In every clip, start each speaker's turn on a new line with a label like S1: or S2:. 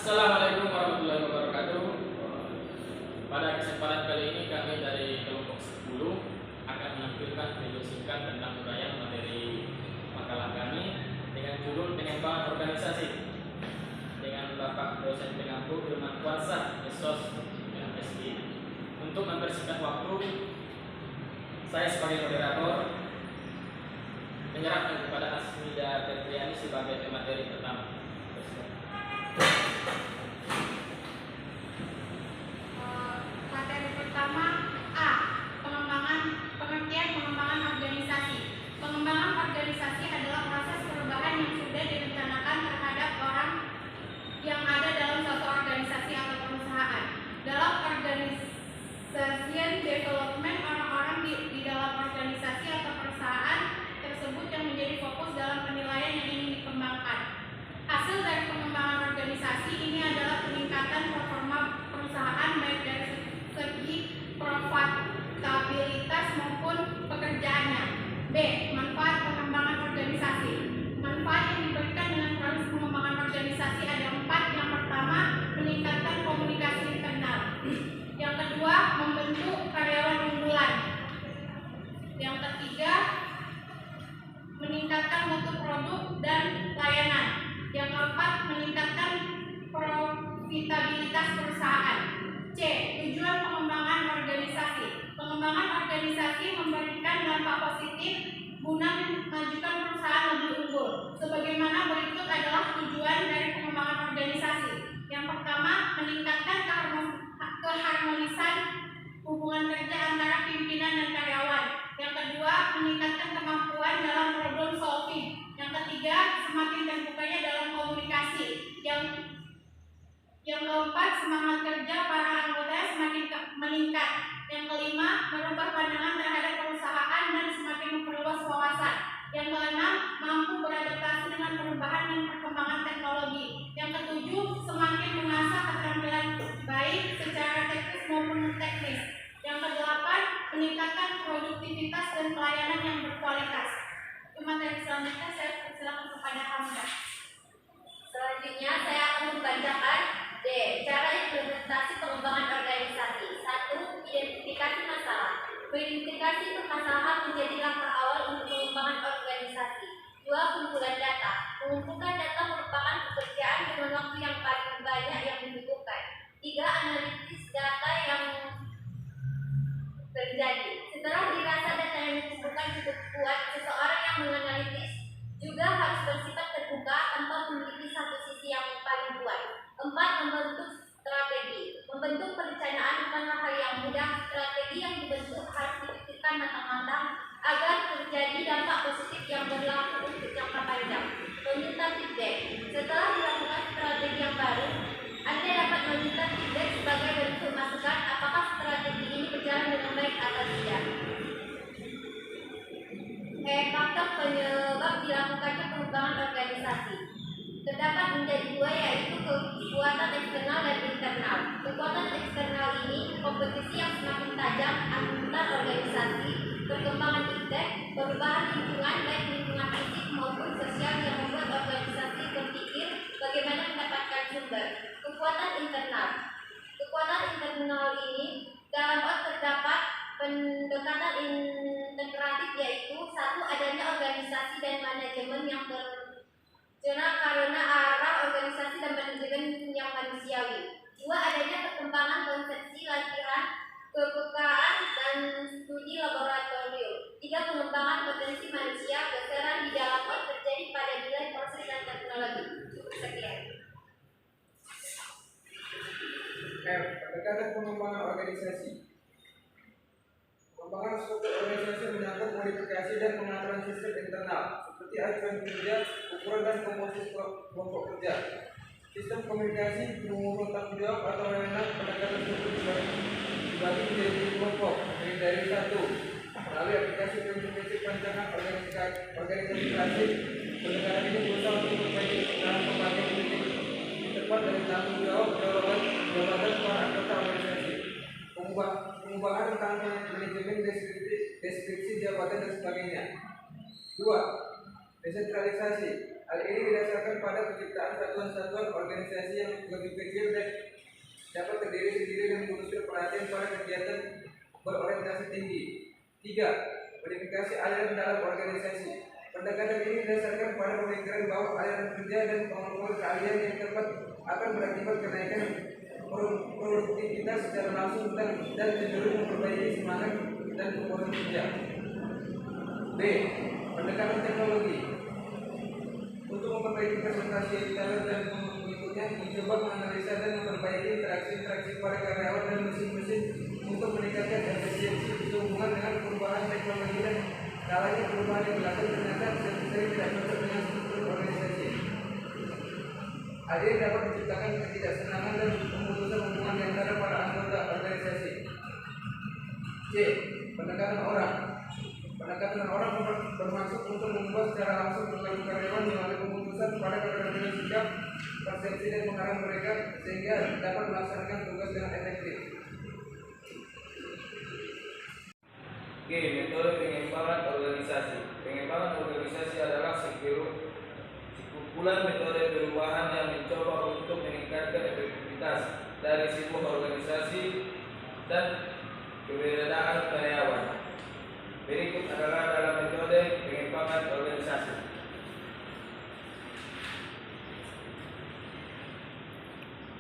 S1: Assalamualaikum warahmatullahi wabarakatuh. Pada kesempatan kali ini kami dari kelompok 10 akan menampilkan video singkat tentang uraian materi makalah kami dengan judul pengembangan organisasi dengan Bapak dosen pengampu Firman Kuasa Esos MSI. Untuk mempersingkat waktu, saya sebagai moderator menyerahkan kepada Asmida Petriani sebagai pemateri pertama.
S2: Materi pertama A. Pengertian pengembangan organisasi. Pengembangan organisasi adalah proses perubahan yang sudah direncanakan terhadap orang yang ada dalam suatu organisasi atau perusahaan. Dalam organization development, orang-orang di dalam organisasi atau perusahaan tersebut yang menjadi fokus dalam penilaian yang ingin dikembangkan. Hasil dari pengembangan organisasi ini adalah peningkatan performa perusahaan baik dari segi profitabilitas maupun pekerjaannya. B. Manfaat pengembangan organisasi. Manfaat yang diberikan dengan proses pengembangan organisasi ada 4. Yang pertama, meningkatkan komunikasi internal. Yang kedua, membentuk karyawan unggulan. Yang ketiga, meningkatkan mutu produk dan layanan. Yang keempat, meningkatkan profitabilitas perusahaan. C. Tujuan pengembangan organisasi. Pengembangan organisasi memberikan dampak positif guna memajukan perusahaan lebih unggul. Sebagaimana berikut adalah tujuan dari pengembangan organisasi. Yang pertama, meningkatkan keharmonisan hubungan kerja antara pimpinan dan karyawan. Yang kedua, meningkatkan kemampuan dalam problem solving. Yang ketiga, semakin terbukanya dalam komunikasi. Yang keempat, semangat kerja para anggota semakin meningkat. Yang kelima, merubah pandangan terhadap perusahaan dan semakin memperluas wawasan. Yang keenam, mampu beradaptasi dengan perubahan dan perkembangan teknologi. Yang ketujuh, semakin mengasah keterampilan baik secara teknis maupun teknis. Yang kedelapan, meningkatkan produktivitas dan pelayanan yang berkualitas. Materi selanjutnya saya persilakan kepada Hamda.
S3: Selanjutnya saya akan membacakan D. Cara implementasi pengembangan organisasi. 1. Identifikasi masalah. Mengidentifikasi permasalahan menjadi langkah awal untuk pengembangan organisasi. 2. Kumpulan data. Mengumpulkan data merupakan pekerjaan dengan waktu yang paling banyak yang dibutuhkan. 3. Analisis data yang terjadi. Setelah dirasa data yang dikumpulkan cukup kuat, seseorang yang menganalitis juga harus bersifat terbuka tanpa memiliki satu sisi yang paling kuat. 4. Membentuk strategi. Membentuk perencanaan bukanlah hal yang mudah. Strategi yang dibentuk harus dipikirkan matang-matang agar terjadi dampak positif yang berlaku untuk jangka panjang. Meminta feedback. Setelah dilakukan strategi yang baru, Anda dapat meminta feedback sebagai bentuk masukan apakah strategi ini berjalan dengan baik atau tidak. Faktor penyebab dilakukannya pengembangan organisasi. Terdapat menjadi 2, yaitu kekuatan eksternal dan internal. Kekuatan eksternal ini kompetisi yang semakin tajam antar organisasi, perkembangan iptek, perubahan lingkungan baik lingkungan fisik maupun sosial yang membuat organisasi berpikir bagaimana mendapatkan sumber. Kekuatan internal. Kekuatan internal ini dalam terdapat pendekatan integratif, yaitu 1. Adanya organisasi dan manajemen yang bergerak karena arah organisasi dan manajemen yang manusiawi. 2. Adanya perkembangan konsepsi latihan, kepekaan, dan studi laboratorium. 3. Pengembangan potensi manusia, keseran di dalam terjadi pada nilai proses dan teknologi. Cukup sekian.
S4: Pendekatan pengembangan organisasi. Pengembangan struktur organisasi menyangkut modifikasi dan pengaturan sistem internal seperti acuan kerja, ukuran dan komposisi kelompok kerja. Sistem komunikasi, mengukur tanggung jawab atau wewenang. Pendekatan struktur dibagi menjadi kelompok dari 1. Melalui aplikasi prinsip rancangan organisasi klasik. Pendekatan ini berusaha untuk memperbaiki dalam pembagian titik tepat dari tanggung jawab jabatan para anggota organisasi. Pengubahan tentang manajemen deskripsi jabatan dan sebagainya. 2. Desentralisasi. Hal ini didasarkan pada penciptaan satuan-satuan organisasi yang lebih kecil dan dapat terdiri sendiri dan mengusir perhatian pada kegiatan berorientasi tinggi. 3. Verifikasi aliran dalam organisasi. Pendekatan ini didasarkan pada pemikiran bahwa aliran kerja dan pengembangan keahlian yang tepat akan berakibat kenaikan produktivitas secara langsung dan cenderung memperbaiki semangat dan kemampuan kerja. B. Pendekatan teknologi. Untuk memperbaiki presentasi talent dan pengikutnya, mencoba menganalisa dan memperbaiki interaksi pada karyawan dan mesin-mesin untuk meningkatkan efisiensi sehubungan dengan perubahan teknologi dan kalanya perubahan yang dilakukan ternyata sering tidak cocok dengan struktur organisasi. Hal ini dapat menciptakan ketidaksenangan dan pemutusan hubungan di antara para anggota organisasi. C. Pendekatan orang. Pendekatan orang bermaksud untuk mengubah secara langsung perilaku karyawan melalui pemutusan pada keterbatasan sikap, persepsi dan pengarah mereka sehingga dapat melaksanakan tugas dengan efektif.
S5: G. Metode pengembangan organisasi. Pengembangan organisasi adalah sekumpulan metode perubahan yang mencoba untuk meningkatkan efektivitas dari sebuah organisasi dan keberadaan karyawan. Berikut adalah dalam metode pengembangan organisasi.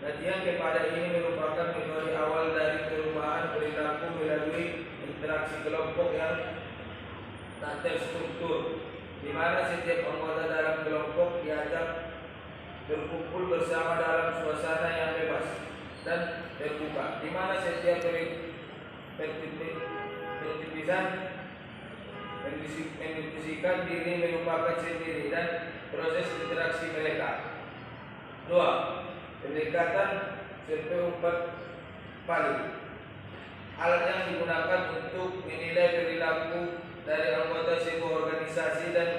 S5: Latihan kepada ini merupakan metode awal dari perubahan perilaku melalui interaksi kelompok yang tak terstruktur, di mana setiap anggota dalam kelompok diajak berkumpul bersama dalam suasana yang bebas dan terbuka, di mana setiap pertipisan mendiskusikan diri melupakan sendiri dan proses interaksi mereka. 2. Pendekatan survei umpan balik. Alat yang digunakan untuk menilai perilaku dari anggota sebuah organisasi dan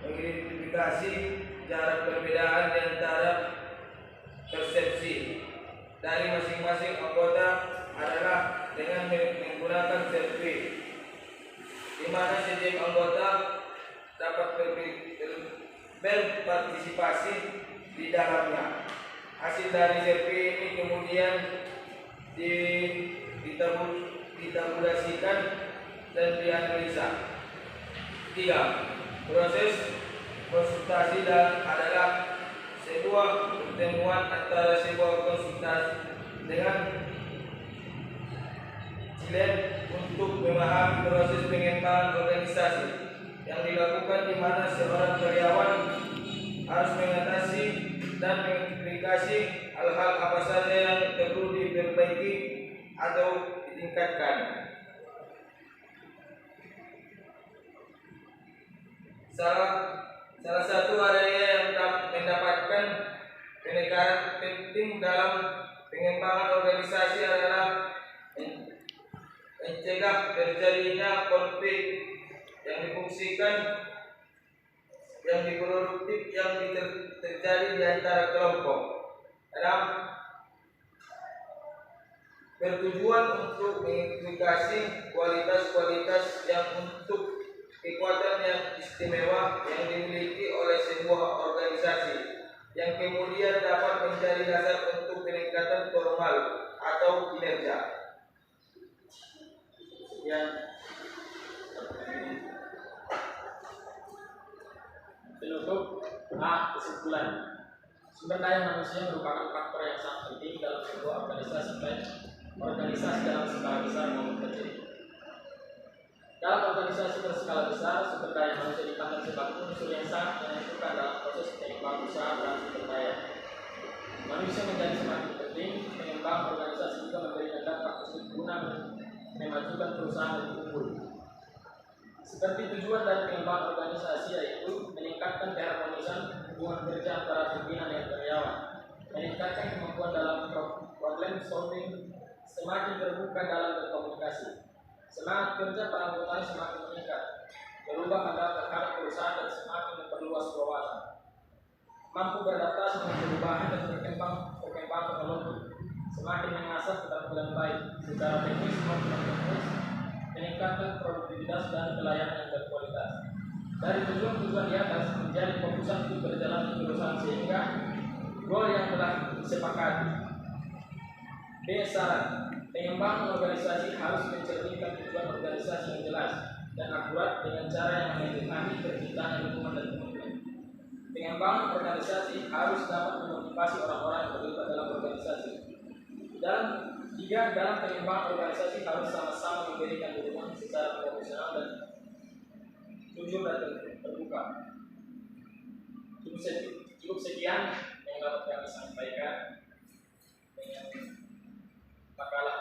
S5: mengidentifikasi jarak perbedaan di antara persepsi dari masing-masing anggota adalah dengan menggunakan survei, di mana setiap anggota dapat berpartisipasi di dalamnya. Hasil dari survei ini kemudian ditabulasikan dan dianalisa. 3. Proses konsultasi adalah sebuah pertemuan antara sebuah konsultasi dengan klien untuk memahami proses pengembangan organisasi yang dilakukan, di mana seorang karyawan harus mengatasi dan mengidentifikasi hal-hal apa saja yang perlu diperbaiki atau ditingkatkan. Salah satu area yang mendapatkan penekanan penting dalam pengembangan organisasi adalah mencegah terjadinya konflik yang difungsikan yang diproduktif yang terjadi di antara kelompok. Dalam bertujuan untuk mengidentifikasi kualitas-kualitas yang untuk kekuatan yang istimewa yang dimiliki oleh sebuah organisasi, yang kemudian dapat menjadi dasar untuk peningkatan formal atau kinerja.
S1: Penutup. A. Kesimpulan. Sumber daya manusia merupakan faktor yang sangat penting dalam sebuah organisasi, baik organisasi dalam skala besar maupun kecil. Dalam organisasi berskala besar, sumber daya manusia dipandang sebagai unsur yang sangat menentukan dalam proses penyeimbang usaha dan sumber daya. Manusia menjadi semakin penting, penyeimbang organisasi juga memberikan dampak positif guna memajukan perusahaan lebih unggul. Seperti tujuan dari pengembangan organisasi yaitu meningkatkan keharmonisan hubungan kerja antara pimpinan dan karyawan, meningkatkan kemampuan dalam problem solving, semakin terbuka dalam berkomunikasi, semangat kerja para anggotanya semakin meningkat, berubah pada terhadap perusahaan dan semakin memperluas wawasan, mampu beradaptasi dengan perubahan dan berkembang teknologi, semakin mengasah keterampilan baik secara teknis maupun non teknis, meningkatkan produktivitas dan pelayanan yang berkualitas. Dari tujuan-tujuan di atas menjadi fokusan untuk berjalan perusahaan sehingga gol yang telah disepakati. B. Syarat pengembangan organisasi harus mencerminkan tujuan organisasi yang jelas dan akurat dengan cara yang memahami terciptanya lingkungan dan kemampuan. Pengembangan organisasi harus dapat memotivasi orang-orang yang terlibat dalam organisasi. Dan tiga, dalam pengembangan organisasi harus sama-sama memberikan dukungan secara profesional dan jujur dan terbuka. Cukup sekian yang dapat kami sampaikan dengan makalah